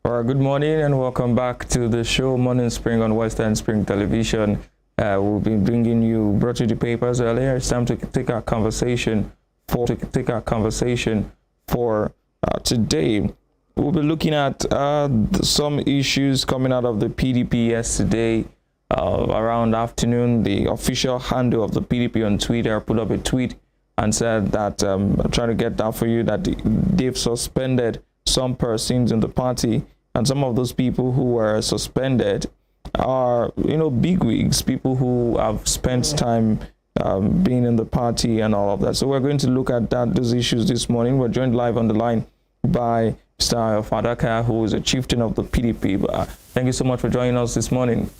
All right, good morning and welcome back to the show Morning Spring on Western Spring Television. We'll be bringing you, brought you the papers earlier. It's time to take our conversation for today. We'll be looking at some issues coming out of the PDP yesterday around afternoon. The official handle of the PDP on Twitter put up a tweet and said that, I'm trying to get that for you, that they've suspended some persons in the party, and some of those people who were suspended are, bigwigs, people who have spent time being in the party and all of that. So we're going to look at those issues this morning. We're joined live on the line by Mr. Fadaka, who is a chieftain of the PDP. Thank you so much for joining us this morning.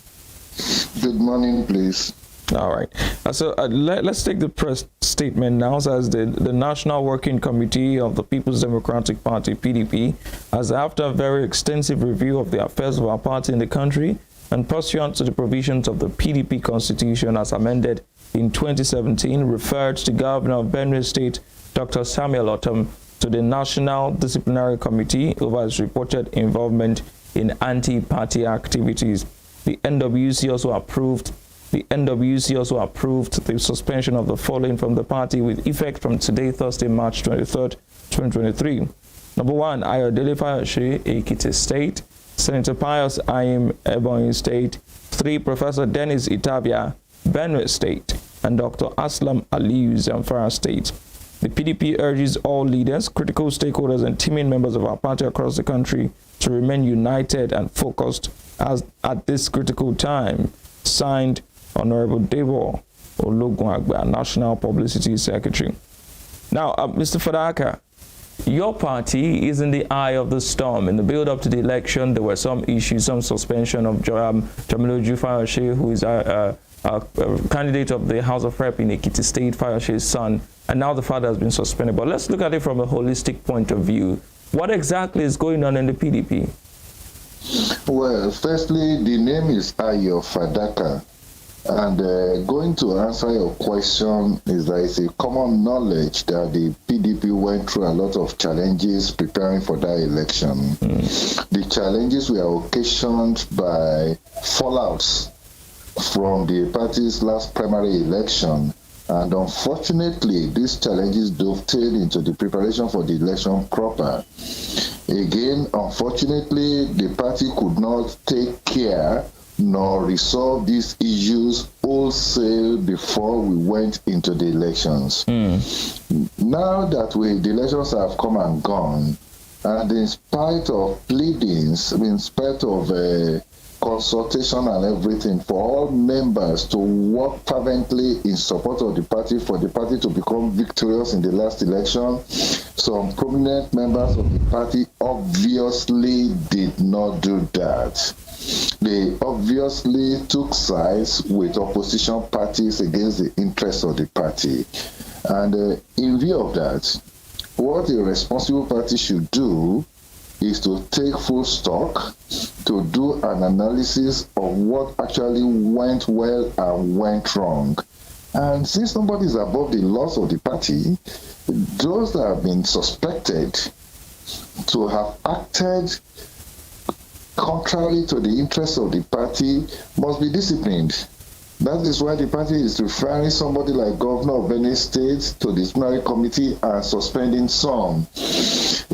Good morning, please. All right. Let's take the press statement now. Says the National Working Committee of the People's Democratic Party, PDP, has, after a very extensive review of the affairs of our party in the country and pursuant to the provisions of the PDP Constitution as amended in 2017, referred the Governor of Benue State, Dr. Samuel Ortom, to the National Disciplinary Committee over his reported involvement in anti-party activities. The NWC also approved the suspension of the following from the party with effect from today, Thursday, March 23rd, 2023. Number 1, Ayodele Fayose, Ekiti State. Senator Pius Ayim, Ebonyi State. 3, Professor Dennis Itavia, Benue State. And Dr. Aslam Aliyu, Zamfara State. The PDP urges all leaders, critical stakeholders, and teaming members of our party across the country to remain united and focused at this critical time. Signed, Honorable Debo Ologunagba, National Publicity Secretary. Now, Mr. Fadaka, your party is in the eye of the storm. In the build-up to the election, there were some issues, some suspension of Jamiloju Fayose, who is a candidate of the House of Rep in Ekiti State, Fayose's son, and now the father has been suspended. But let's look at it from a holistic point of view. What exactly is going on in the PDP? Well, firstly, the name is Ayo Fadaka. And going to answer your question is that it's a common knowledge that the PDP went through a lot of challenges preparing for that election. The challenges were occasioned by fallouts from the party's last primary election. And unfortunately, these challenges dovetailed into the preparation for the election proper. Again, unfortunately, the party could not take care nor resolve these issues wholesale before we went into the elections. Now that the elections have come and gone, and in spite of pleadings, in spite of consultation and everything, for all members to work fervently in support of the party, for the party to become victorious in the last election, some prominent members of the party obviously did not do that. They obviously took sides with opposition parties against the interests of the party. And in view of that, what a responsible party should do is to take full stock, to do an analysis of what actually went well and went wrong. And since nobody is above the laws of the party, those that have been suspected to have acted contrary to the interests of the party must be disciplined. That is why the party is referring somebody like Governor of Benue State to the disciplinary committee and suspending some.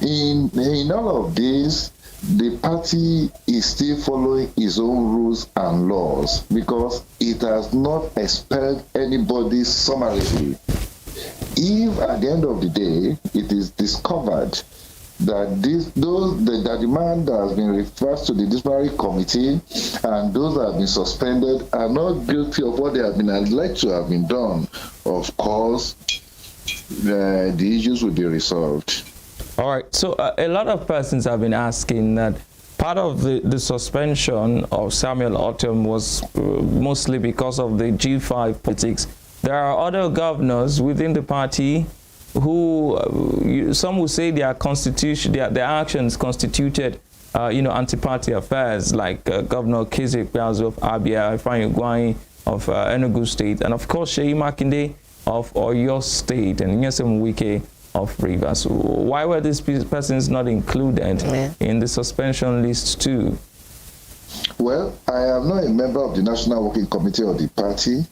In all of this, the party is still following its own rules and laws because it has not expelled anybody summarily. If at the end of the day it is discovered that the man that has been referred to the disciplinary committee and those that have been suspended are not guilty of what they have been alleged to have been done, of course, the issues will be resolved. All right. So a lot of persons have been asking that part of the suspension of Samuel Ortom was mostly because of the G5 politics. There are other governors within the party who some will say their actions constituted anti-party affairs, like Governor Keze Ikpeazu of Abia, Ifeanyi Ugwuanyi of Enugu State, and of course Seyi Makinde of Oyo State, and Nyesom Wike of Rivers. Why were these persons not included in the suspension list too? Well, I am not a member of the National Working Committee of the party.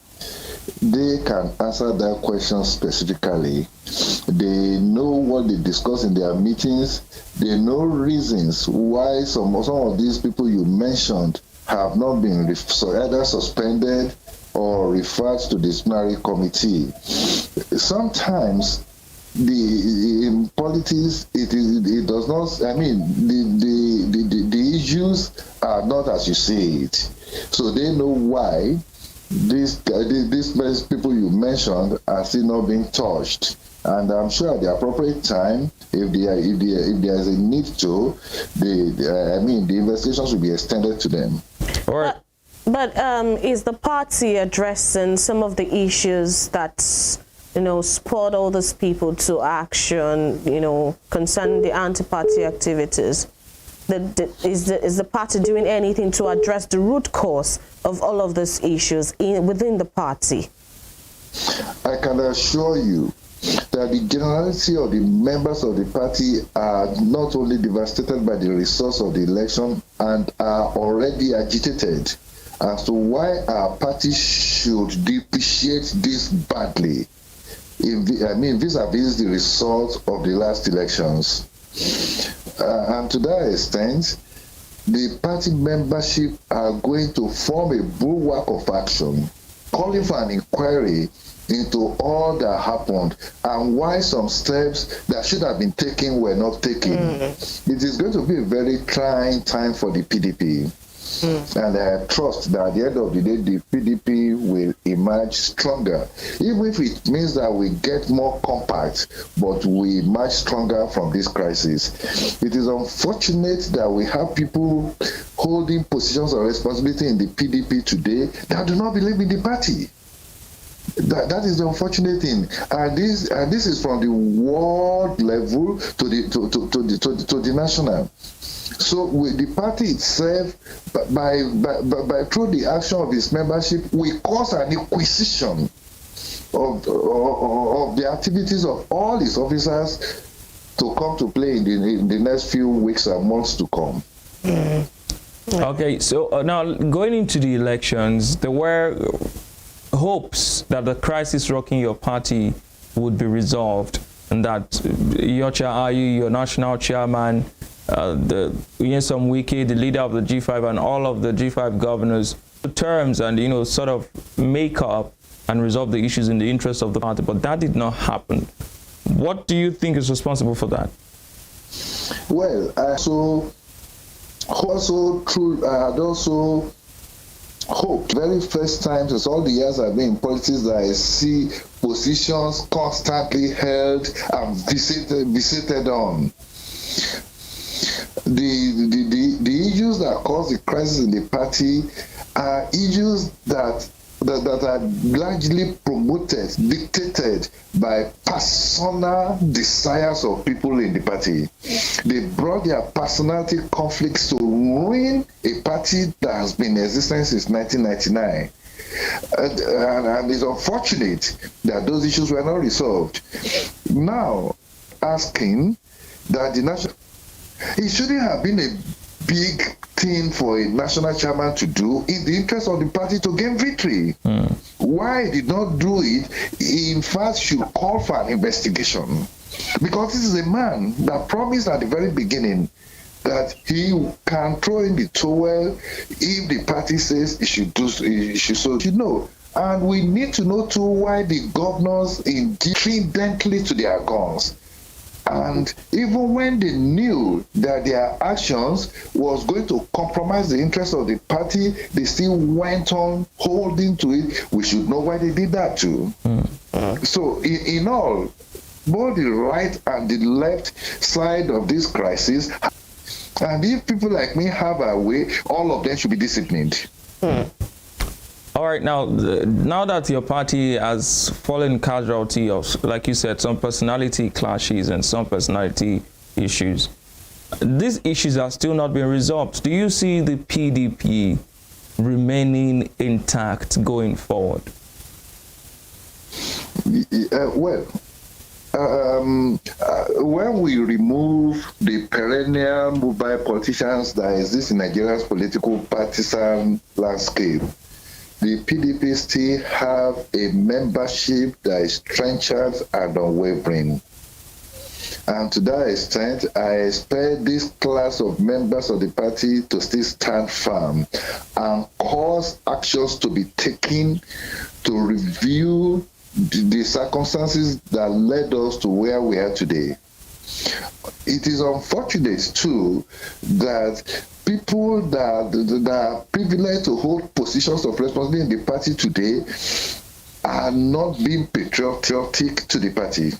They can answer that question specifically. They know what they discuss in their meetings. They know reasons why some of these people you mentioned have not been either suspended or referred to the disciplinary committee. Sometimes in politics, it does not. I mean, the issues are not as you say it. So they know why these people you mentioned are still not being touched. And I'm sure at the appropriate time, if there is a need to, the investigations will be extended to them. All right. But is the party addressing some of the issues that, spurred all these people to action, concerning the anti-party activities? Is the party doing anything to address the root cause of all of these issues within the party? I can assure you that the generality of the members of the party are not only devastated by the results of the election and are already agitated as to why our party should depreciate this badly, vis-a-vis the results of the last elections. And to that extent, the party membership are going to form a bulwark of action, calling for an inquiry into all that happened and why some steps that should have been taken were not taken. It is going to be a very trying time for the PDP. And I trust that at the end of the day, the PDP will emerge stronger, even if it means that we get more compact, but we emerge stronger from this crisis. It is unfortunate that we have people holding positions of responsibility in the PDP today that do not believe in the party. That is the unfortunate thing, and this is from the world level to the national. So with the party itself, by through the action of its membership, we cause an acquisition of the activities of all its officers to come to play in the next few weeks and months to come. Okay, so now going into the elections, there were hopes that the crisis rocking your party would be resolved, and that Yocha Ayu, your national chairman, Nyesom Wike, the leader of the G5, and all of the G5 governors, terms and sort of make up and resolve the issues in the interest of the party, but that did not happen. What do you think is responsible for that? Well, I had also hoped, very first time since all the years I've been in politics, that I see positions constantly held and visited on. The issues that cause the crisis in the party are issues that are largely promoted, dictated by personal desires of people in the party. They brought their personality conflicts to ruin a party that has been in existence since 1999. And it's unfortunate that those issues were not resolved. Now, asking that the national... It shouldn't have been a big thing for a national chairman to do in the interest of the party to gain victory. Why he did not do it, he in fact should call for an investigation. Because this is a man that promised at the very beginning that he can throw in the towel if the party says he should do, he should know. And we need to know too why the governors incidentally to their guns. And even when they knew that their actions was going to compromise the interest of the party, they still went on holding to it. We should know why they did that too. So in all, both the right and the left side of this crisis, and if people like me have a way, all of them should be disciplined. All right, now that your party has fallen casualty of, like you said, some personality clashes and some personality issues, these issues are still not being resolved. Do you see the PDP remaining intact going forward? Well, when we remove the perennial mobile politicians that exist in Nigeria's political partisan landscape, the PDP still have a membership that is trenchant and unwavering. And to that extent, I expect this class of members of the party to still stand firm and cause actions to be taken to review the circumstances that led us to where we are today. It is unfortunate, too, that people that are privileged to hold positions of responsibility in the party today are not being patriotic to the party.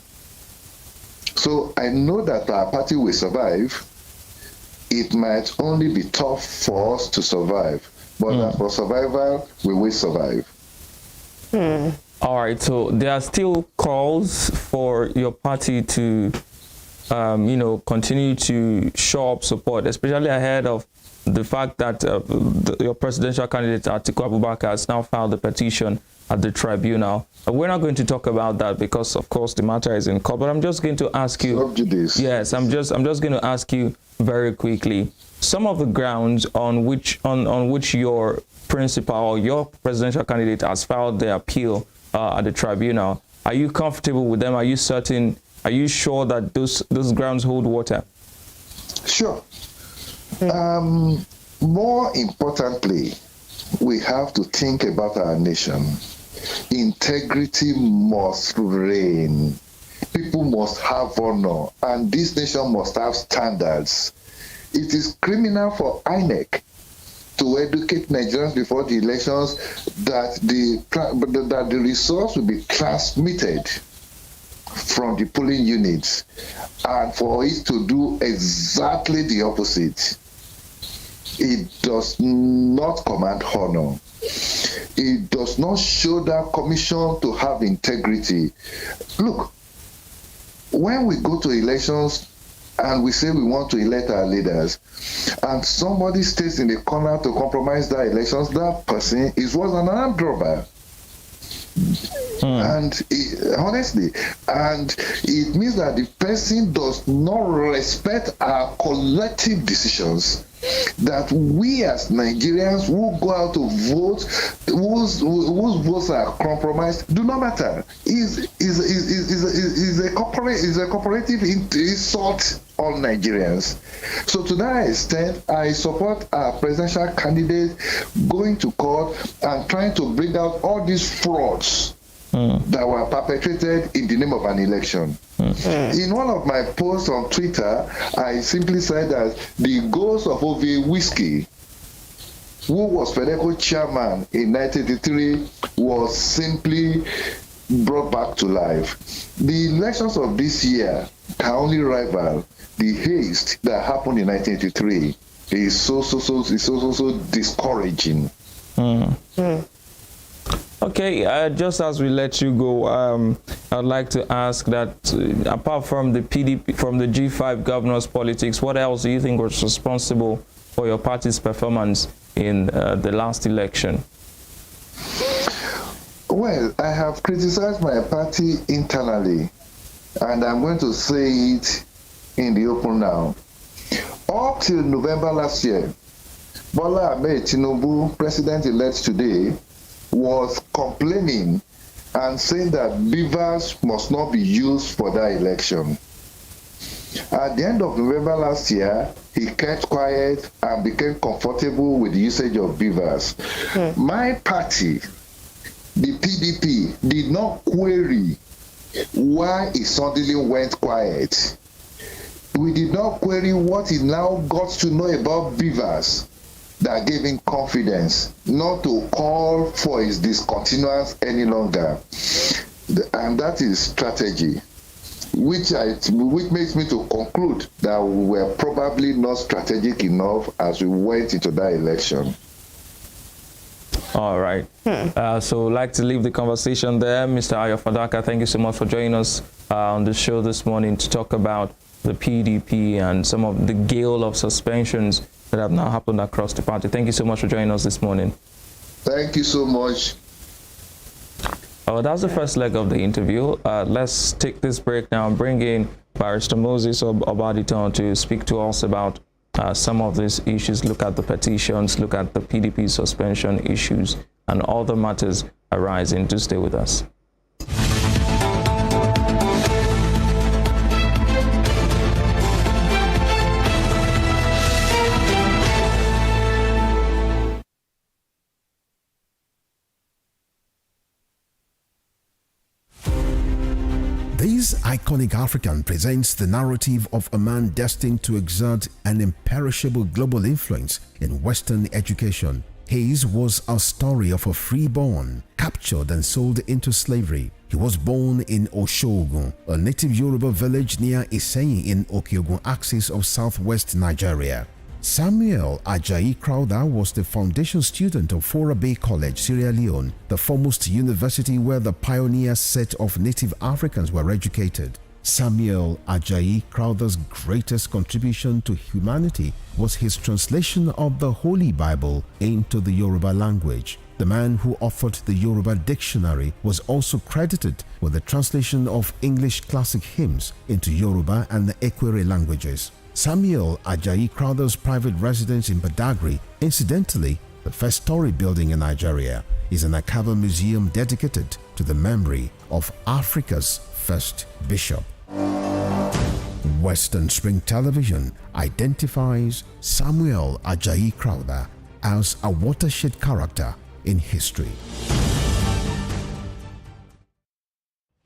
So I know that our party will survive. It might only be tough for us to survive, but for survival, we will survive. All right, so there are still calls for your party to, continue to show up support, especially ahead of the fact that your presidential candidate, Atiku Abubakar, has now filed a petition at the tribunal. We're not going to talk about that because, of course, the matter is in court. But I'm just going to ask you. Yes, I'm just going to ask you very quickly. Some of the grounds on which your principal or your presidential candidate has filed their appeal at the tribunal. Are you comfortable with them? Are you certain? Are you sure that those grounds hold water? Sure. More importantly, we have to think about our nation. Integrity must reign. People must have honor, and this nation must have standards. It is criminal for INEC to educate Nigerians before the elections that the results will be transmitted from the polling units, and for it to do exactly the opposite. It does not command honor. It does not show that commission to have integrity. Look, when we go to elections and we say we want to elect our leaders, and somebody stays in the corner to compromise that elections, that person was an armed robber. And honestly, and it means that the person does not respect our collective decisions. That we as Nigerians who go out to vote, whose votes are compromised, do not matter. Is a corporative insult on Nigerians. So to that extent, I support our presidential candidate going to court and trying to bring out all these frauds that were perpetrated in the name of an election. In one of my posts on Twitter, I simply said that the ghost of Ovie Whiskey, who was FEDECO chairman in 1983, was simply brought back to life. The elections of this year can only rival the haste that happened in 1983. It is so discouraging. Okay, just as we let you go, I'd like to ask that apart from the PDP, from the G5 governors' politics, what else do you think was responsible for your party's performance in the last election? Well, I have criticized my party internally, and I'm going to say it in the open now. Up till November last year, Bola Ahmed Tinubu, president-elect today, was complaining and saying that beavers must not be used for that election. At the end of November last year, he kept quiet and became comfortable with the usage of beavers. My party, the PDP, did not query why he suddenly went quiet. We did not query what he now got to know about beavers that gave him confidence not to call for his discontinuance any longer. And that is strategy, which makes me to conclude that we were probably not strategic enough as we went into that election. All right. So I'd like to leave the conversation there. Mr. Ayo Fadaka, thank you so much for joining us on the show this morning to talk about the PDP and some of the gale of suspensions that have now happened across the party. Thank you so much for joining us this morning. Thank you so much. Oh, that's the first leg of the interview. Let's take this break now and bring in Barrister Moses Obaditon to speak to us about some of these issues, look at the petitions, look at the PDP suspension issues, and all the matters arising. Do stay with us. This iconic African presents the narrative of a man destined to exert an imperishable global influence in Western education. His was a story of a freeborn, captured and sold into slavery. He was born in Oshogun, a native Yoruba village near Iseyin in Okeogun axis of southwest Nigeria. Samuel Ajayi Crowther was the foundation student of Fora Bay College, Sierra Leone, the foremost university where the pioneer set of native Africans were educated. Samuel Ajayi Crowther's greatest contribution to humanity was his translation of the Holy Bible into the Yoruba language. The man who authored the Yoruba dictionary was also credited with the translation of English classic hymns into Yoruba and the Ekwere languages. Samuel Ajayi Crowther's private residence in Badagry, incidentally the first story building in Nigeria, is an archival museum dedicated to the memory of Africa's first bishop. Western Spring Television identifies Samuel Ajayi Crowther as a watershed character in history.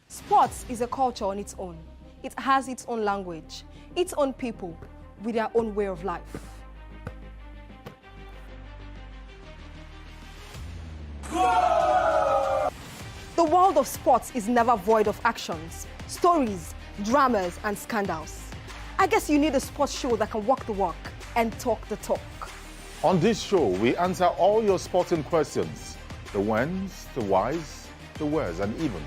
Sports is a culture on its own. It has its own language, its own people with their own way of life. The world of sports is never void of actions, stories, dramas, and scandals. I guess you need a sports show that can walk the walk and talk the talk. On this show, we answer all your sporting questions. The whens, the whys, the wheres, and even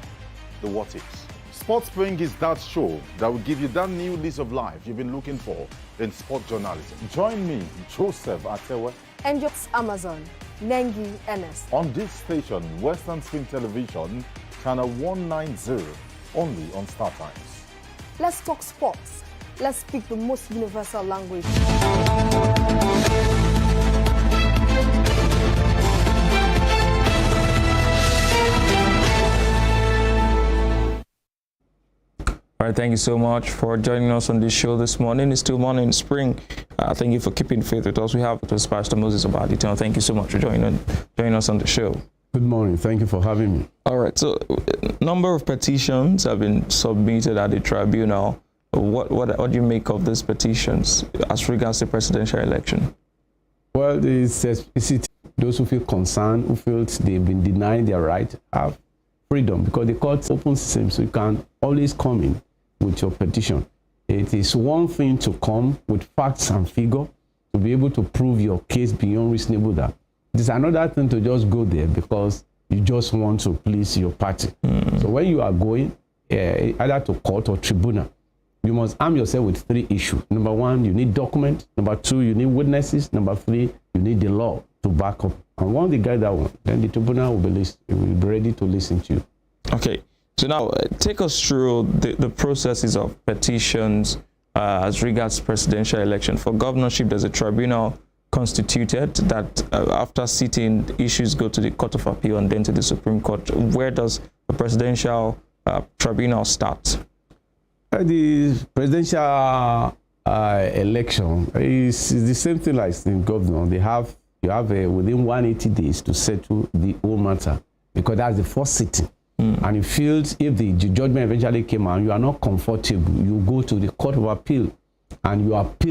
the what ifs. Sports Spring is that show that will give you that new lease of life you've been looking for in sport journalism. Join me, Joseph Atewe, And your Amazon, Nengi Ernest. on this station, Western Spring Television, channel 190, only on Star Times. Let's talk sports. Let's speak the most universal language. All right, thank you so much for joining us on this show this morning. It's still morning in spring. Thank you for keeping faith with us. We have Pastor Moses Obaditon. Thank you so much for joining us on the show. Good morning. Thank you for having me. All right, so a number of petitions have been submitted at the tribunal. What do you make of these petitions as regards the presidential election? Well, those who feel concerned, who feel they've been denied their right, have freedom because the court open system, so you can always come in with your petition. It is one thing to come with facts and figure to be able to prove your case beyond reasonable doubt. It is another thing to just go there because you just want to please your party. So when you are going either to court or tribunal, you must arm yourself with 3 issues. Number 1, you need documents. Number 2, you need witnesses. Number 3, you need the law to back up. And once they get that one, then the tribunal will be ready to listen to you. Okay, so now take us through the processes of petitions as regards presidential election. For governorship, there's a tribunal constituted that after sitting, issues go to the Court of Appeal and then to the Supreme Court. Where does the presidential tribunal start? The presidential election is the same thing like in governor. You have within 180 days to settle the whole matter because that's the first sitting. And you feel if the judgment eventually came out, you are not comfortable, you go to the Court of Appeal and you appeal